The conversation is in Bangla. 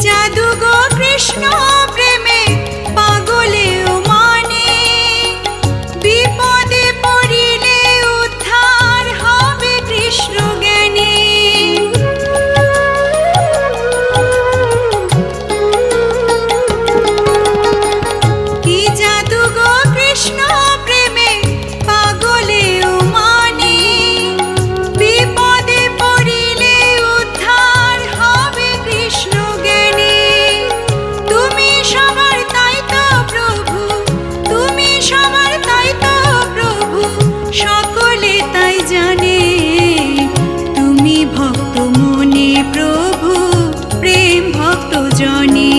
জাদু গো কৃষ্ণ প্রেমে পাগলেও মানে, বিপদে পড়িলে উদ্ধার হবে কৃষ্ণ জ্ঞানে। কি জাদু গো কৃষ্ণ প্রেমে পাগলেও মানে, বিপদে পড়িলে উদ্ধার হবে কৃষ্ণ জ্ঞানে। তুমি সবার তাই তো প্রভু, তুমি সবার তাই তো প্রভু, সকলে তাই জানে। তুমি ভক্ত মনে প্রভু, প্রেম ভক্ত জনে।